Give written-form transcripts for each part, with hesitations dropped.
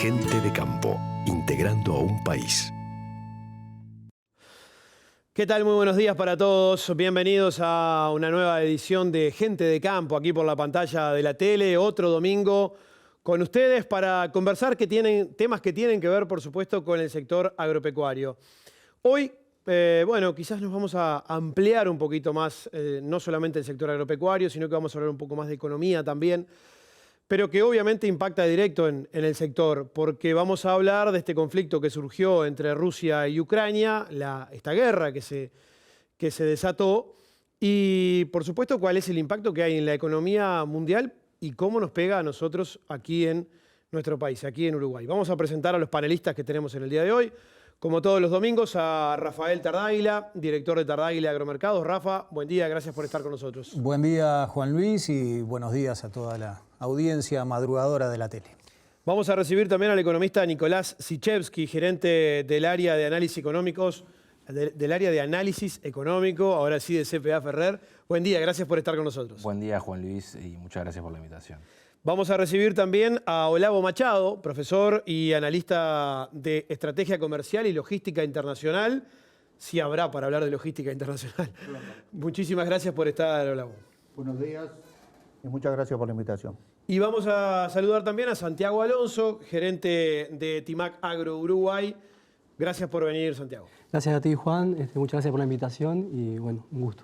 Gente de campo, integrando a un país. ¿Qué tal? Muy buenos días para todos. Bienvenidos a una nueva edición de Gente de Campo, aquí por la pantalla de la tele. Otro domingo con ustedes para conversar temas que tienen que ver, por supuesto, con el sector agropecuario. Hoy, bueno, quizás nos vamos a ampliar un poquito más, no solamente el sector agropecuario, sino que vamos a hablar un poco más de economía también, pero que obviamente impacta directo en el sector, porque vamos a hablar de este conflicto que surgió entre Rusia y Ucrania, esta guerra que se desató, y por supuesto cuál es el impacto que hay en la economía mundial y cómo nos pega a nosotros aquí en nuestro país, aquí en Uruguay. Vamos a presentar a los panelistas que tenemos en el día de hoy. Como todos los domingos, a Rafael Tardáguila, director de Tardáguila Agromercados. Rafa, buen día, gracias por estar con nosotros. Buen día, Juan Luis, y buenos días a toda la audiencia madrugadora de la tele. Vamos a recibir también al economista Nicolás Sichevsky, gerente del área de análisis económicos, del área de análisis económico, ahora sí de CPA Ferrer. Buen día, gracias por estar con nosotros. Buen día, Juan Luis, y muchas gracias por la invitación. Vamos a recibir también a Olavo Machado, profesor y analista de Estrategia Comercial y Logística Internacional. Sí habrá para hablar de logística internacional. Claro. Muchísimas gracias por estar, Olavo. Buenos días y muchas gracias por la invitación. Y vamos a saludar también a Santiago Alonso, gerente de Timac Agro Uruguay. Gracias por venir, Santiago. Gracias a ti, Juan. Muchas gracias por la invitación y, bueno, un gusto.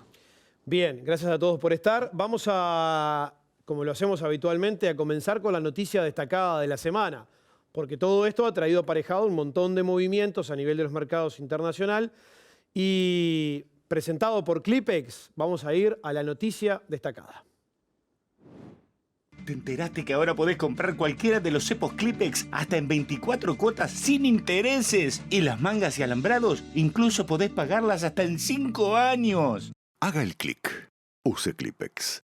Bien, gracias a todos por estar. Vamos a, como lo hacemos habitualmente, a comenzar con la noticia destacada de la semana, porque todo esto ha traído aparejado un montón de movimientos a nivel de los mercados internacional y presentado por Clipex, vamos a ir a la noticia destacada. ¿Te enteraste que ahora podés comprar cualquiera de los cepos Clipex hasta en 24 cuotas sin intereses? Y las mangas y alambrados incluso podés pagarlas hasta en 5 años. Haga el clic. Use Clipex.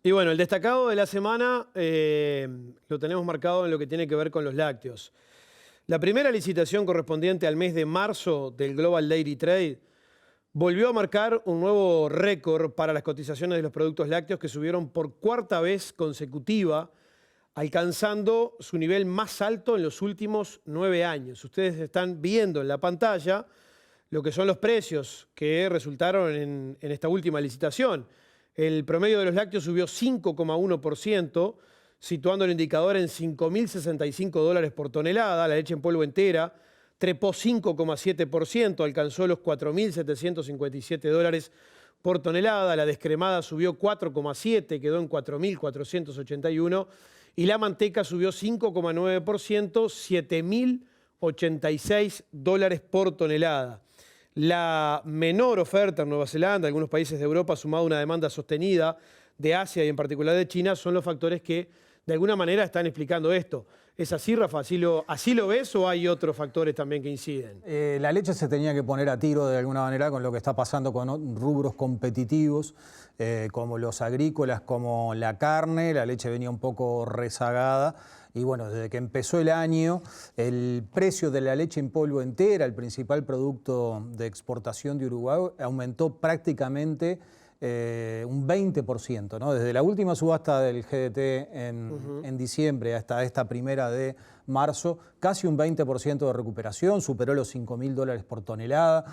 Y bueno, el destacado de la semana lo tenemos marcado en lo que tiene que ver con los lácteos. La primera licitación correspondiente al mes de marzo del Global Dairy Trade volvió a marcar un nuevo récord para las cotizaciones de los productos lácteos que subieron por cuarta vez consecutiva, alcanzando su nivel más alto en los últimos 9 años. Ustedes están viendo en la pantalla lo que son los precios que resultaron en esta última licitación. El promedio de los lácteos subió 5,1%, situando el indicador en $5.065 por tonelada. La leche en polvo entera trepó 5,7%, alcanzó los $4.757 por tonelada. La descremada subió 4,7%, quedó en 4.481. Y la manteca subió 5,9%, $7.086 por tonelada. La menor oferta en Nueva Zelanda, algunos países de Europa, sumado a una demanda sostenida de Asia y en particular de China, son los factores que de alguna manera están explicando esto. ¿Es así, Rafa? ¿Así lo ves o hay otros factores también que inciden? La leche se tenía que poner a tiro de alguna manera con lo que está pasando con rubros competitivos, como los agrícolas, como la carne. La leche venía un poco rezagada. Y bueno, desde que empezó el año, el precio de la leche en polvo entera, el principal producto de exportación de Uruguay, aumentó prácticamente un 20%, ¿no? Desde la última subasta del GDT en diciembre hasta esta primera de marzo, casi un 20% de recuperación, superó los $5.000 por tonelada.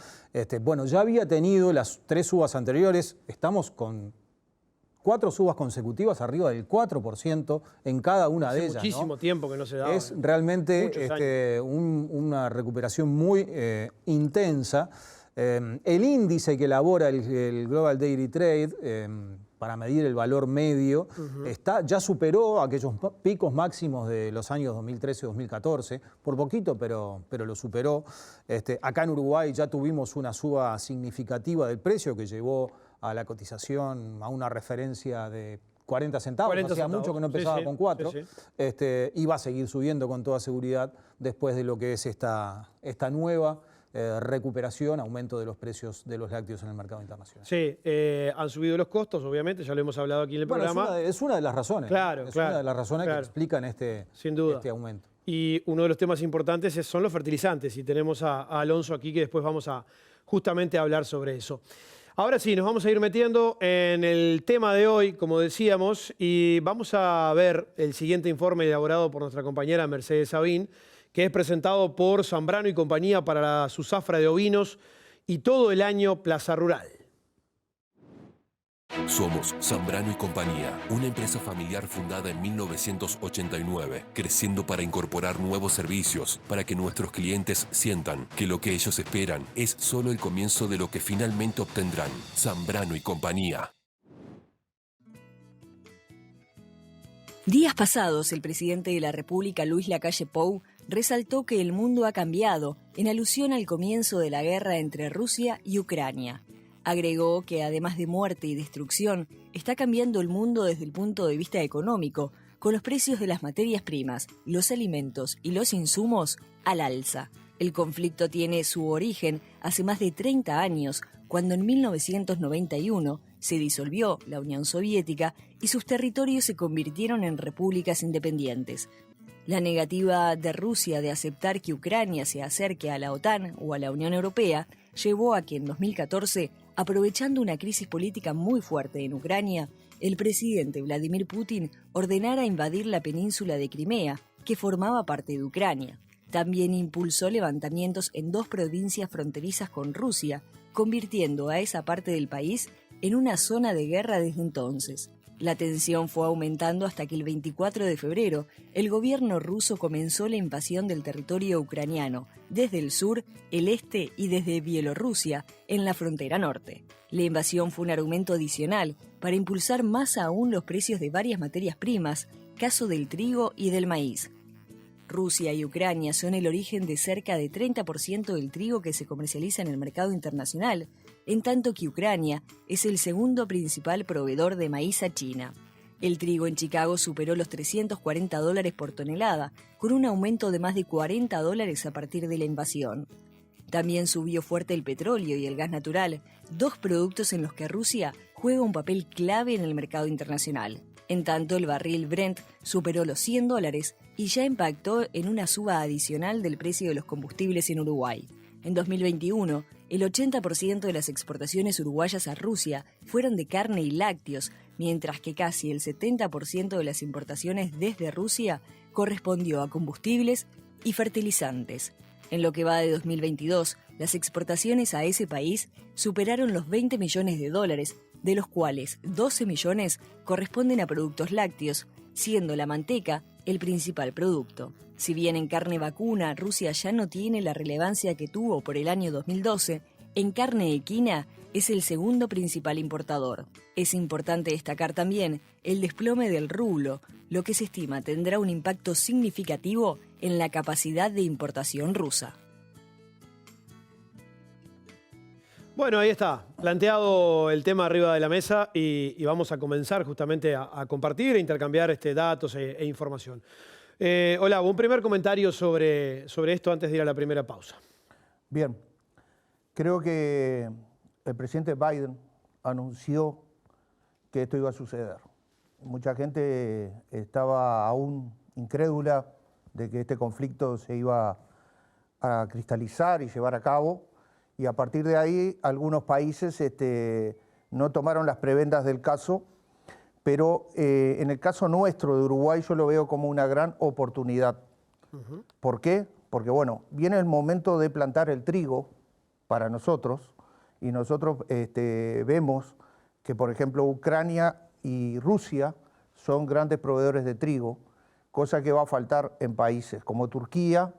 Bueno, ya había tenido las 3 subas anteriores, estamos con 4 subas consecutivas arriba del 4% en cada una de ellas. Muchísimo tiempo que no se daba. Es realmente una recuperación muy intensa. El índice que elabora el Global Dairy Trade para medir el valor medio ya superó aquellos picos máximos de los años 2013-2014, por poquito, pero lo superó. Acá en Uruguay ya tuvimos una suba significativa del precio que llevó a la cotización a una referencia de 40 centavos. 40 hacía centavos. Mucho que no empezaba con 4. Sí. Y va a seguir subiendo con toda seguridad después de lo que es esta nueva recuperación, aumento de los precios de los lácteos en el mercado internacional. Sí, han subido los costos, obviamente, ya lo hemos hablado aquí en el programa. Es una de las razones. Claro, una de las razones que explican sin duda, este aumento. Y uno de los temas importantes son los fertilizantes, y tenemos a Alonso aquí que después vamos a justamente hablar sobre eso. Ahora sí, nos vamos a ir metiendo en el tema de hoy, como decíamos, y vamos a ver el siguiente informe elaborado por nuestra compañera Mercedes Sabín, que es presentado por Zambrano y compañía para la Zafra de ovinos y todo el año Plaza Rural. Somos Zambrano y Compañía, una empresa familiar fundada en 1989, creciendo para incorporar nuevos servicios, para que nuestros clientes sientan que lo que ellos esperan es solo el comienzo de lo que finalmente obtendrán. Zambrano y Compañía. Días pasados, el presidente de la República, Luis Lacalle Pou, resaltó que el mundo ha cambiado en alusión al comienzo de la guerra entre Rusia y Ucrania. Agregó que además de muerte y destrucción, está cambiando el mundo desde el punto de vista económico, con los precios de las materias primas, los alimentos y los insumos al alza. El conflicto tiene su origen hace más de 30 años, cuando en 1991 se disolvió la Unión Soviética y sus territorios se convirtieron en repúblicas independientes. La negativa de Rusia de aceptar que Ucrania se acerque a la OTAN o a la Unión Europea llevó a que en 2014, aprovechando una crisis política muy fuerte en Ucrania, el presidente Vladimir Putin ordenara invadir la península de Crimea, que formaba parte de Ucrania. También impulsó levantamientos en 2 provincias fronterizas con Rusia, convirtiendo a esa parte del país en una zona de guerra desde entonces. La tensión fue aumentando hasta que el 24 de febrero el gobierno ruso comenzó la invasión del territorio ucraniano, desde el sur, el este y desde Bielorrusia, en la frontera norte. La invasión fue un argumento adicional para impulsar más aún los precios de varias materias primas, caso del trigo y del maíz. Rusia y Ucrania son el origen de cerca de 30% del trigo que se comercializa en el mercado internacional, en tanto que Ucrania es el segundo principal proveedor de maíz a China. El trigo en Chicago superó los $340 por tonelada, con un aumento de más de $40 a partir de la invasión. También subió fuerte el petróleo y el gas natural, 2 productos en los que Rusia juega un papel clave en el mercado internacional. En tanto, el barril Brent superó los $100 y ya impactó en una suba adicional del precio de los combustibles en Uruguay. En 2021, el 80% de las exportaciones uruguayas a Rusia fueron de carne y lácteos, mientras que casi el 70% de las importaciones desde Rusia correspondió a combustibles y fertilizantes. En lo que va de 2022, las exportaciones a ese país superaron los $20 millones, de los cuales 12 millones corresponden a productos lácteos, siendo la manteca el principal producto. Si bien en carne vacuna Rusia ya no tiene la relevancia que tuvo por el año 2012, en carne equina es el segundo principal importador. Es importante destacar también el desplome del rublo, lo que se estima tendrá un impacto significativo en la capacidad de importación rusa. Bueno, ahí está, planteado el tema arriba de la mesa y vamos a comenzar justamente a compartir e intercambiar datos e información. Hola, un primer comentario sobre esto antes de ir a la primera pausa. Bien, creo que el presidente Biden anunció que esto iba a suceder. Mucha gente estaba aún incrédula de que este conflicto se iba a cristalizar y llevar a cabo, y a partir de ahí algunos países no tomaron las prebendas del caso, pero en el caso nuestro de Uruguay yo lo veo como una gran oportunidad. ¿Por qué? Porque bueno, viene el momento de plantar el trigo para nosotros, y nosotros vemos que, por ejemplo, Ucrania y Rusia son grandes proveedores de trigo, cosa que va a faltar en países como Turquía,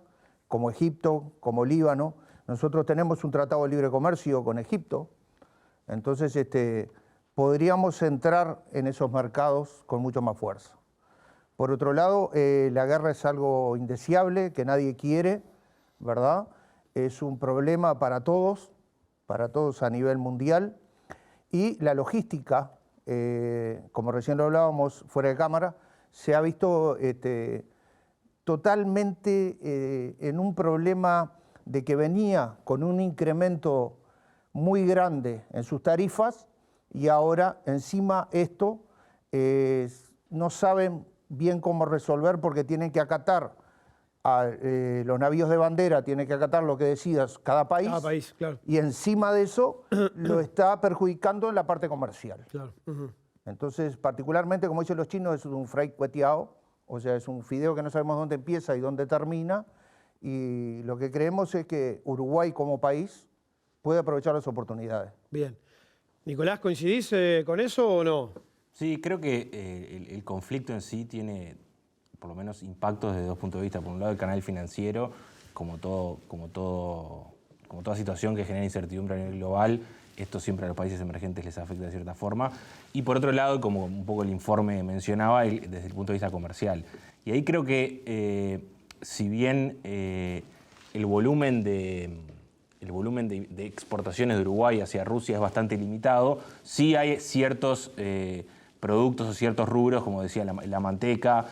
como Egipto, como Líbano. Nosotros tenemos un tratado de libre comercio con Egipto, entonces podríamos entrar en esos mercados con mucho más fuerza. Por otro lado, la guerra es algo indeseable, que nadie quiere, ¿verdad? Es un problema para todos a nivel mundial, y la logística, como recién lo hablábamos fuera de cámara, se ha visto totalmente en un problema de que venía con un incremento muy grande en sus tarifas, y ahora encima esto no saben bien cómo resolver porque tienen que acatar los navíos de bandera tienen que acatar lo que decidas cada país. Cada país, claro. Y encima de eso lo está perjudicando en la parte comercial. Claro. Entonces, particularmente, como dicen los chinos, es un fray cueteado, o sea, es un fideo que no sabemos dónde empieza y dónde termina. Y lo que creemos es que Uruguay como país puede aprovechar las oportunidades. Bien. Nicolás, ¿coincidís con eso o no? Sí, creo que el conflicto en sí tiene, por lo menos, impactos desde dos puntos de vista. Por un lado, el canal financiero, como toda situación que genera incertidumbre a nivel global, esto siempre a los países emergentes les afecta de cierta forma. Y por otro lado, como un poco el informe mencionaba, desde el punto de vista comercial. Y ahí creo que, si bien el volumen de exportaciones de Uruguay hacia Rusia es bastante limitado, sí hay ciertos productos o ciertos rubros, como decía, la manteca,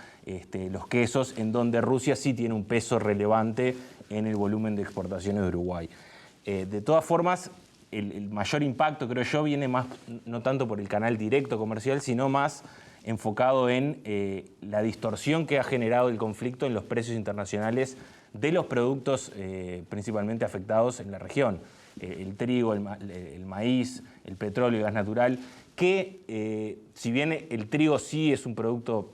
los quesos, en donde Rusia sí tiene un peso relevante en el volumen de exportaciones de Uruguay. De todas formas, el mayor impacto, creo yo, viene más, no tanto por el canal directo comercial, sino más enfocado en la distorsión que ha generado el conflicto en los precios internacionales de los productos principalmente afectados en la región. El trigo, el maíz, el petróleo y gas natural, que si bien el trigo sí es un producto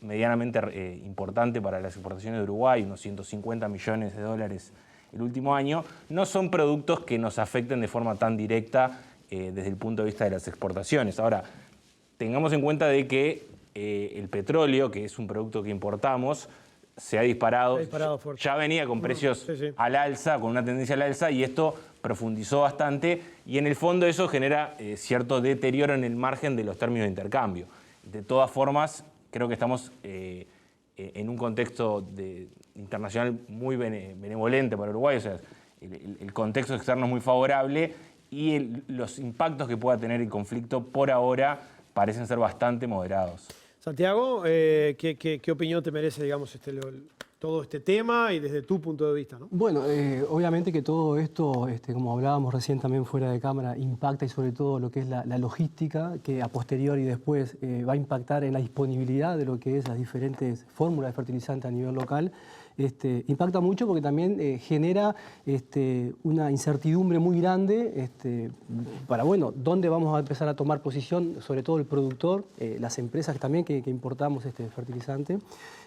medianamente importante para las exportaciones de Uruguay, unos 150 millones de dólares el último año, no son productos que nos afecten de forma tan directa desde el punto de vista de las exportaciones. Ahora, tengamos en cuenta de que el petróleo, que es un producto que importamos, se ha disparado fuerte. Ya venía con precios al alza, con una tendencia al alza, y esto profundizó bastante, y en el fondo eso genera cierto deterioro en el margen de los términos de intercambio. De todas formas, creo que estamos en un contexto internacional muy benevolente para Uruguay, o sea, el contexto externo es muy favorable, y los impactos que pueda tener el conflicto por ahora parecen ser bastante moderados. Santiago, ¿qué opinión te merece, digamos, todo este tema y desde tu punto de vista, ¿no? Bueno, obviamente que todo esto, como hablábamos recién también fuera de cámara, impacta, y sobre todo lo que es la logística, que a posteriori después va a impactar en la disponibilidad de lo que es las diferentes fórmulas de fertilizante a nivel local. Impacta mucho porque también genera una incertidumbre muy grande para, bueno, dónde vamos a empezar a tomar posición, sobre todo el productor, las empresas también que importamos fertilizante.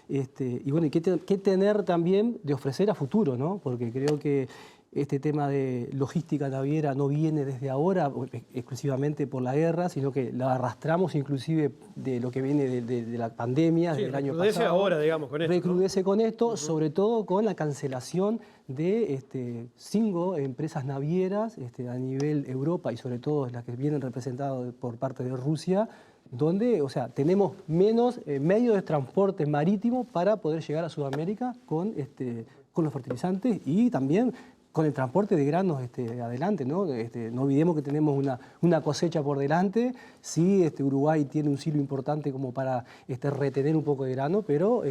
Y bueno, ¿qué tener también de ofrecer a futuro, ¿no? Porque creo que este tema de logística naviera no viene desde ahora exclusivamente por la guerra, sino que la arrastramos inclusive de lo que viene de la pandemia, del año pasado. Recrudece ahora, digamos, con esto. Recrudece con esto, sobre todo con la cancelación de 5 empresas navieras a nivel Europa, y sobre todo las que vienen representadas por parte de Rusia, donde, o sea, tenemos menos medios de transporte marítimo para poder llegar a Sudamérica con los fertilizantes, y también con el transporte de granos adelante, ¿no? No olvidemos que tenemos una cosecha por delante. Sí, Uruguay tiene un silo importante como para retener un poco de grano, pero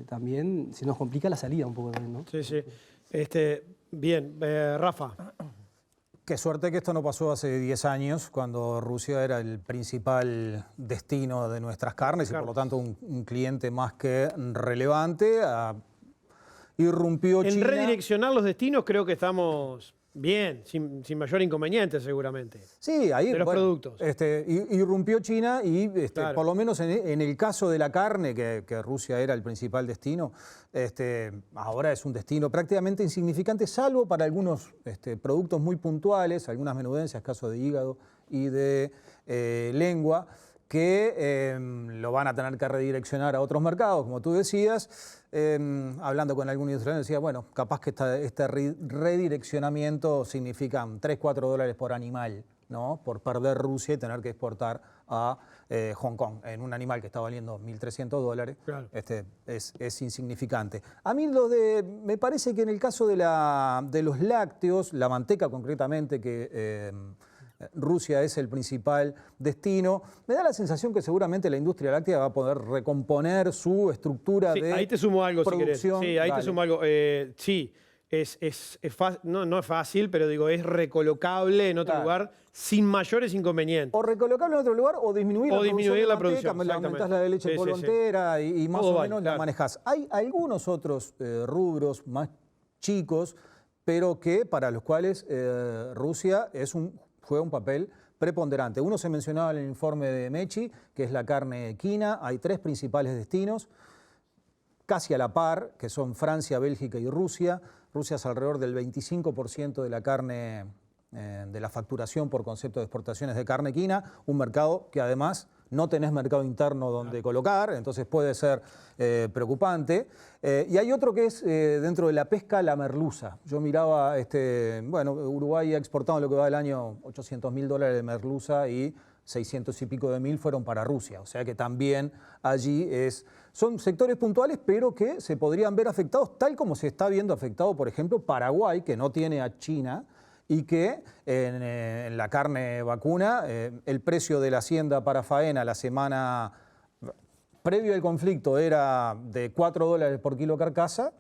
también se nos complica la salida un poco también, ¿no? Sí, sí. Bien, Rafa. Qué suerte que esto no pasó hace 10 años, cuando Rusia era el principal destino de nuestras carnes y por lo tanto un cliente más que relevante. Irrumpió China. En redireccionar los destinos creo que estamos bien, sin mayor inconveniente seguramente. Sí, ahí de los productos. Irrumpió China y claro, por lo menos en el caso de la carne, que Rusia era el principal destino, ahora es un destino prácticamente insignificante, salvo para algunos productos muy puntuales, algunas menudencias, caso de hígado y de lengua, que lo van a tener que redireccionar a otros mercados, como tú decías. Hablando con algún industrial, decía, bueno, capaz que este redireccionamiento significa $3-4 por animal, ¿no? Por perder Rusia y tener que exportar a Hong Kong en un animal que está valiendo $1.300, claro. Es insignificante. A mí me parece que en el caso de los lácteos, la manteca concretamente, que Rusia es el principal destino, me da la sensación que seguramente la industria láctea va a poder recomponer su estructura de ahí te sumo algo, producción. si querés. Sí, ahí te sumo algo. Sí, no es fácil, pero digo, es recolocable en otro lugar sin mayores inconvenientes. O recolocarlo en otro lugar o disminuir la producción. Le aumentás la de leche en polvo entera y más o menos la manejás. Hay algunos otros rubros más chicos, pero que para los cuales Rusia juega un papel preponderante. Uno se mencionaba en el informe de Mechi, que es la carne equina. Hay 3 principales destinos, casi a la par, que son Francia, Bélgica y Rusia. Rusia es alrededor del 25% de la carne, de la facturación por concepto de exportaciones de carne equina, un mercado que además no tenés mercado interno donde colocar, entonces puede ser preocupante. Y hay otro que es dentro de la pesca, la merluza. Yo miraba, Uruguay ha exportado en lo que va del año $800.000 de merluza y 600 y pico de mil fueron para Rusia. O sea que también allí son sectores puntuales, pero que se podrían ver afectados, tal como se está viendo afectado, por ejemplo, Paraguay, que no tiene a China, y que en la carne vacuna, el precio de la hacienda para faena la semana previo al conflicto era de $4 por kilo carcasa,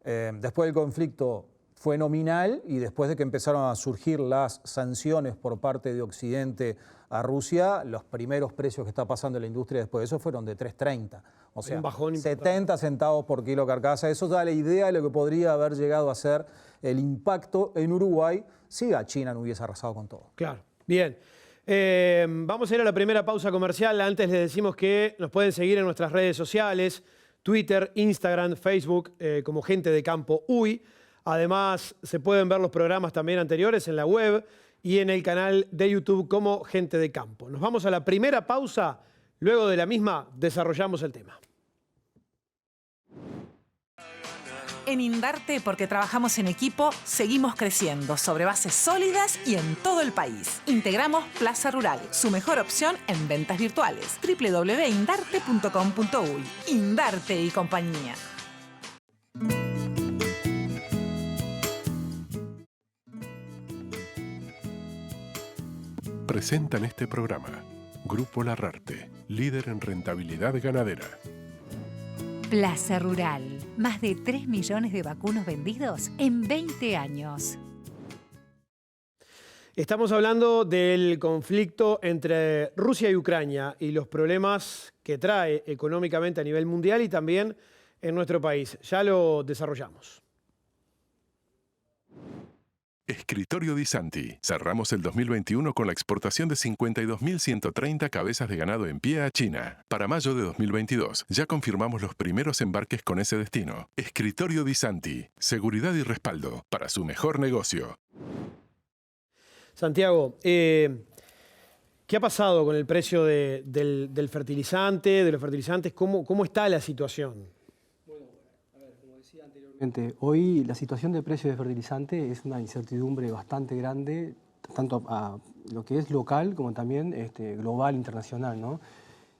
después del conflicto fue nominal y después de que empezaron a surgir las sanciones por parte de Occidente a Rusia, los primeros precios que está pasando en la industria después de eso fueron de 3.30. O sea, 70 centavos por kilo carcasa. Eso da la idea de lo que podría haber llegado a ser el impacto en Uruguay si a China no hubiese arrasado con todo. Claro. Bien. Vamos a ir a la primera pausa comercial. Antes les decimos que nos pueden seguir en nuestras redes sociales, Twitter, Instagram, Facebook, como Gente de Campo UI. Además, se pueden ver los programas también anteriores en la web y en el canal de YouTube como Gente de Campo. Nos vamos a la primera pausa. Luego de la misma, desarrollamos el tema. En Indarte, porque trabajamos en equipo, seguimos creciendo sobre bases sólidas y en todo el país. Integramos Plaza Rural, su mejor opción en ventas virtuales. www.indarte.com.uy. Indarte y compañía. Presentan este programa Grupo Larrarte, líder en rentabilidad ganadera. Plaza Rural, más de 3 millones de vacunos vendidos en 20 años. Estamos hablando del conflicto entre Rusia y Ucrania y los problemas que trae económicamente a nivel mundial y también en nuestro país. Ya lo desarrollamos. Escritorio Di Santi. Cerramos el 2021 con la exportación de 52.130 cabezas de ganado en pie a China. Para mayo de 2022 ya confirmamos los primeros embarques con ese destino. Escritorio Di Santi. Seguridad y respaldo para su mejor negocio. Santiago, ¿qué ha pasado con el precio del fertilizante, de los fertilizantes? ¿Cómo está la situación? Hoy la situación de precio de fertilizante es una incertidumbre bastante grande, tanto a lo que es local como también global, internacional, ¿no?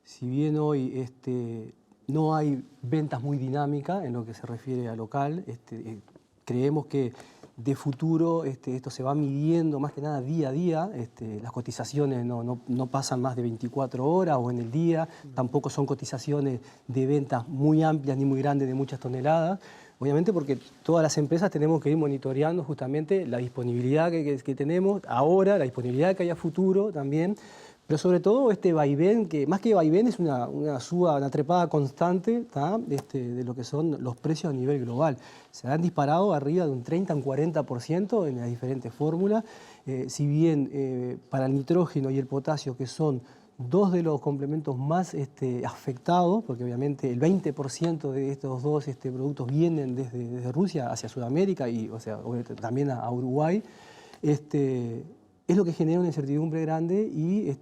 Si bien hoy no hay ventas muy dinámicas en lo que se refiere a local, creemos que de futuro esto se va midiendo más que nada día a día. Las cotizaciones no pasan más de 24 horas o en el día, tampoco son cotizaciones de ventas muy amplias ni muy grandes de muchas toneladas. Obviamente porque todas las empresas tenemos que ir monitoreando justamente la disponibilidad que tenemos ahora, la disponibilidad que hay a futuro también, pero sobre todo este vaivén, que más que vaivén es una suba, una trepada constante de lo que son los precios a nivel global. Se han disparado arriba de un 30, un 40% en las diferentes fórmulas. Si bien para el nitrógeno y el potasio, que son dos de los complementos más afectados, porque obviamente el 20% de estos dos productos vienen desde Rusia hacia Sudamérica y también a Uruguay, es lo que genera una incertidumbre grande y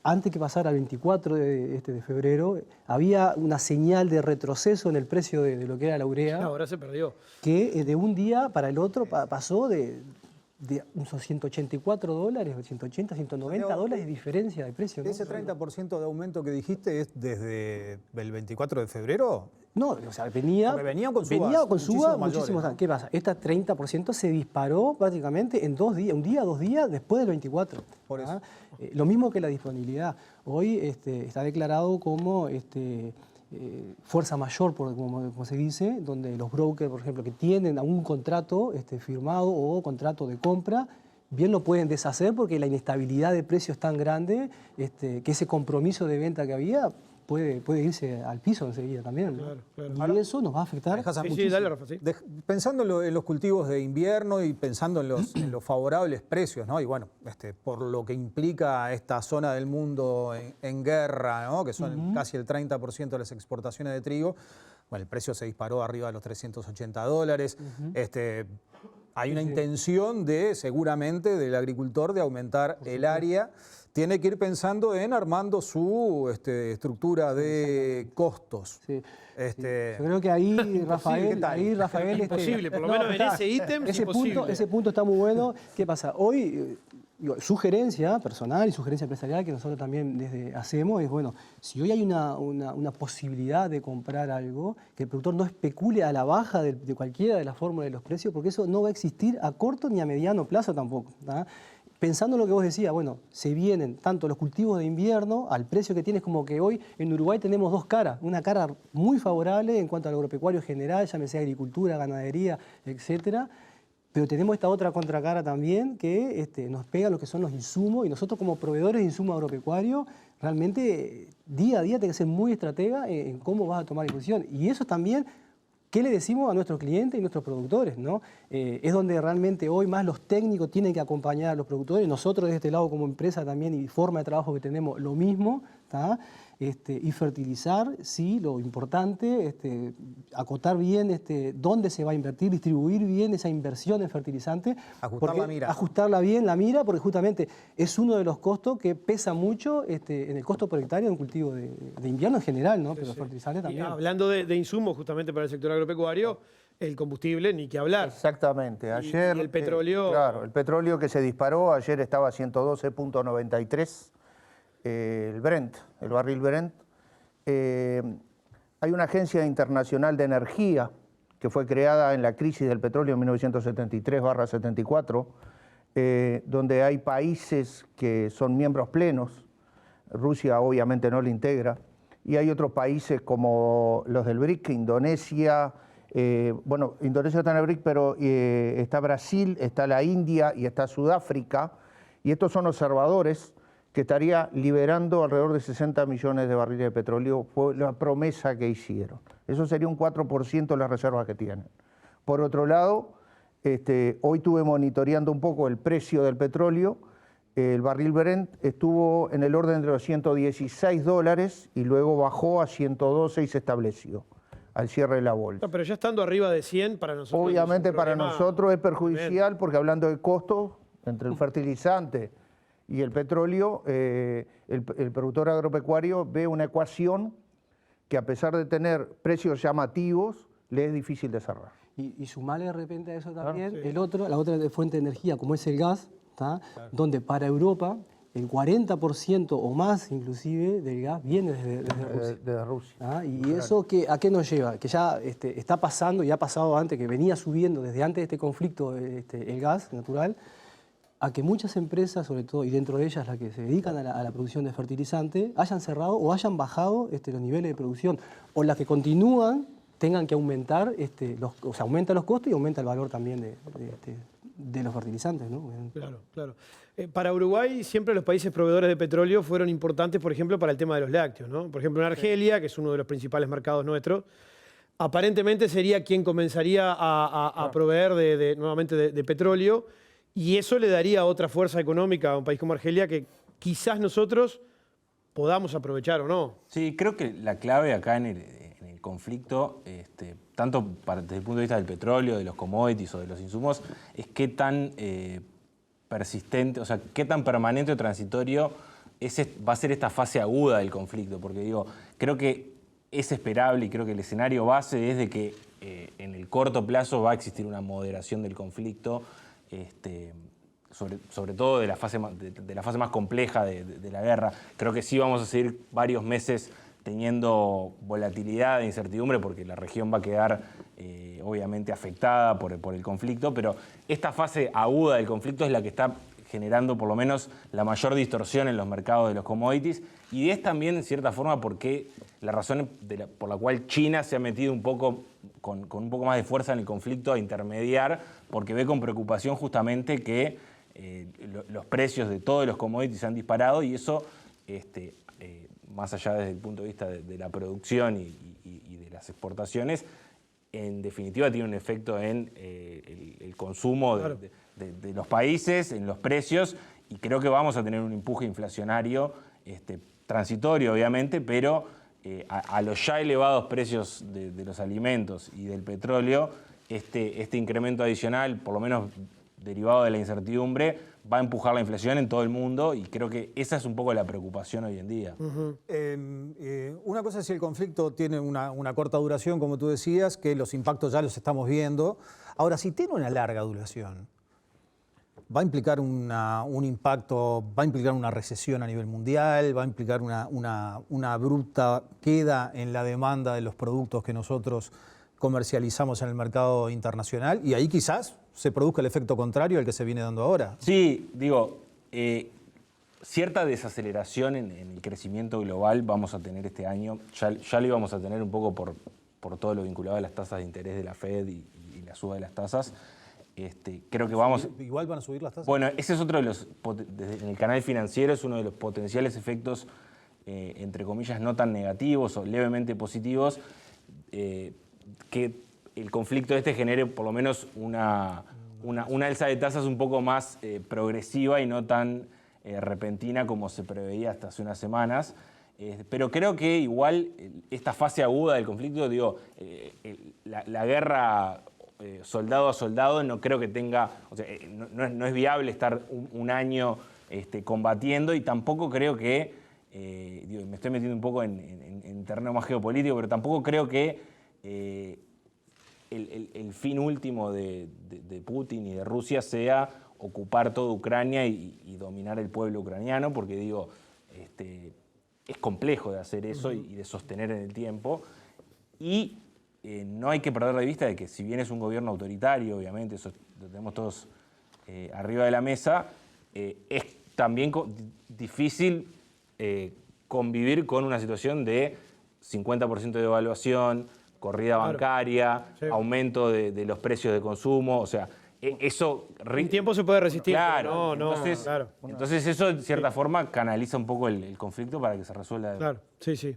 antes que pasara el 24 de febrero había una señal de retroceso en el precio de lo que era la urea. Ahora se perdió. Que de un día para el otro pasó de unos $184, $180, $190 de diferencia de precio, ¿no? ¿Ese 30% de aumento que dijiste es desde el 24 de febrero? No, o sea, venía con subas muchísimos años. ¿Qué pasa? Este 30% se disparó prácticamente en 2 días, un día, 2 días después del 24. Por eso. Lo mismo que la disponibilidad. Hoy está declarado como fuerza mayor, como se dice, donde los brokers, por ejemplo, que tienen algún contrato firmado o contrato de compra, bien lo pueden deshacer porque la inestabilidad de precios es tan grande que ese compromiso de venta que había puede irse al piso enseguida también, ¿no? Claro. Y eso nos va a afectar muchísimo. Sí, dale, Rafa, sí. Pensando en los cultivos de invierno y pensando en los favorables precios, ¿no? Y bueno, por lo que implica esta zona del mundo en guerra, ¿no? Que son casi el 30% de las exportaciones de trigo, bueno, el precio se disparó arriba de los $380. Hay una intención seguramente del agricultor de aumentar el área. Tiene que ir pensando en armando su estructura de costos. Sí. Yo creo que ahí, Rafael... Imposible, por lo menos en ese ítem es imposible. Ese punto está muy bueno. ¿Qué pasa? Hoy, sugerencia personal y sugerencia empresarial que nosotros también hacemos es, bueno, si hoy hay una posibilidad de comprar algo, que el productor no especule a la baja de cualquiera de las fórmulas de los precios, porque eso no va a existir a corto ni a mediano plazo tampoco, ¿tá? Pensando en lo que vos decías, bueno, se vienen tanto los cultivos de invierno al precio que tienes, como que hoy en Uruguay tenemos dos caras. Una cara muy favorable en cuanto al agropecuario general, llámese agricultura, ganadería, etcétera. Pero tenemos esta otra contracara también que nos pega lo que son los insumos, y nosotros como proveedores de insumos agropecuarios realmente día a día tenemos que ser muy estratega en cómo vas a tomar decisión. Y eso también, ¿qué le decimos a nuestros clientes y nuestros productores, ¿no? Es donde realmente hoy más los técnicos tienen que acompañar a los productores. Nosotros de este lado como empresa también y forma de trabajo que tenemos lo mismo, ¿tá? Y fertilizar, sí, lo importante, acotar bien dónde se va a invertir, distribuir bien esa inversión en fertilizante. Ajustar la mira. Ajustarla bien la mira, porque justamente es uno de los costos que pesa mucho en el costo por hectárea de un cultivo de invierno en general, ¿no? Pero fertilizante también. Y hablando de insumos justamente para el sector agropecuario, el combustible, ni que hablar. Exactamente. Ayer, y el petróleo... claro, el petróleo que se disparó, ayer estaba a 112.93. El Brent, el barril Brent. Hay una agencia internacional de energía que fue creada en la crisis del petróleo en 1973/74, donde hay países que son miembros plenos. Rusia obviamente no lo integra, y hay otros países como los del BRIC, Indonesia. Indonesia está en el BRIC, pero está Brasil, está la India y está Sudáfrica, y estos son observadores que estaría liberando alrededor de 60 millones de barriles de petróleo, fue la promesa que hicieron. Eso sería un 4% de las reservas que tienen. Por otro lado, hoy estuve monitoreando un poco el precio del petróleo. El barril Brent estuvo en el orden de los $116 y luego bajó a 112 y se estableció al cierre de la bolsa. No, pero ya estando arriba de 100, para nosotros... Obviamente para nosotros es perjudicial, porque hablando de costos, entre el fertilizante y el petróleo, el productor agropecuario ve una ecuación que, a pesar de tener precios llamativos, le es difícil de cerrar. Y sumarle de repente a eso también la otra fuente de energía, como es el gas, ¿tá? Claro. Donde para Europa el 40% o más inclusive del gas viene desde Rusia. ¿Ah? Y claro. ¿Eso a qué nos lleva? Que ya está pasando, y ha pasado antes, que venía subiendo desde antes de este conflicto el gas natural, a que muchas empresas, sobre todo, y dentro de ellas las que se dedican a la producción de fertilizante, hayan cerrado o hayan bajado los niveles de producción, o las que continúan tengan que aumentar, aumenta los costos y aumenta el valor también de los fertilizantes, ¿no? Claro, claro. Para Uruguay siempre los países proveedores de petróleo fueron importantes, por ejemplo, para el tema de los lácteos, ¿no? Por ejemplo, en Argelia, que es uno de los principales mercados nuestros, aparentemente sería quien comenzaría a proveer nuevamente de petróleo, y eso le daría otra fuerza económica a un país como Argelia que quizás nosotros podamos aprovechar o no. Sí, creo que la clave acá en el conflicto, tanto desde el punto de vista del petróleo, de los commodities o de los insumos, es qué tan persistente, o sea, qué tan permanente o transitorio va a ser esta fase aguda del conflicto. Porque creo que es esperable, y creo que el escenario base es de que en el corto plazo va a existir una moderación del conflicto, sobre todo de la fase más compleja de la guerra. Creo que sí vamos a seguir varios meses teniendo volatilidad e incertidumbre, porque la región va a quedar obviamente afectada por el conflicto, pero esta fase aguda del conflicto es la que está generando por lo menos la mayor distorsión en los mercados de los commodities, y es también en cierta forma porque la razón por la cual China se ha metido un poco con un poco más de fuerza en el conflicto a intermediar, porque ve con preocupación justamente que los precios de todos los commodities han disparado y eso, más allá desde el punto de vista de la producción y de las exportaciones, en definitiva tiene un efecto en el consumo de los países, en los precios, y creo que vamos a tener un empuje inflacionario transitorio, obviamente, pero a los ya elevados precios de los alimentos y del petróleo, este incremento adicional, por lo menos derivado de la incertidumbre, va a empujar la inflación en todo el mundo y creo que esa es un poco la preocupación hoy en día. Una cosa es si el conflicto tiene una corta duración, como tú decías, que los impactos ya los estamos viendo. Ahora, si tiene una larga duración, va a implicar un impacto, va a implicar una recesión a nivel mundial, va a implicar una abrupta queda en la demanda de los productos que nosotros comercializamos en el mercado internacional, y ahí quizás se produzca el efecto contrario al que se viene dando ahora. Sí, digo, cierta desaceleración en el crecimiento global vamos a tener este año, ya lo íbamos a tener un poco por todo lo vinculado a las tasas de interés de la Fed y la suba de las tasas. Creo que vamos... ¿Igual van a subir las tasas? Bueno, ese es otro de los... En el canal financiero es uno de los potenciales efectos, entre comillas, no tan negativos o levemente positivos, que el conflicto genere por lo menos una alza de tasas un poco más progresiva y no tan repentina como se preveía hasta hace unas semanas. Pero creo que igual esta fase aguda del conflicto, la guerra soldado a soldado, no creo que tenga, o sea, no es viable estar un año combatiendo, y tampoco creo que, me estoy metiendo un poco en terreno más geopolítico, pero tampoco creo que el fin último de Putin y de Rusia sea ocupar toda Ucrania y dominar el pueblo ucraniano, porque es complejo de hacer eso y de sostener en el tiempo. Y no hay que perder de vista de que si bien es un gobierno autoritario, obviamente, eso lo tenemos todos arriba de la mesa, es también difícil convivir con una situación de 50% de devaluación, corrida bancaria, aumento de los precios de consumo, o sea, eso... En tiempo se puede resistir. Claro, claro. Entonces eso en cierta forma canaliza un poco el conflicto para que se resuelva. Claro, sí.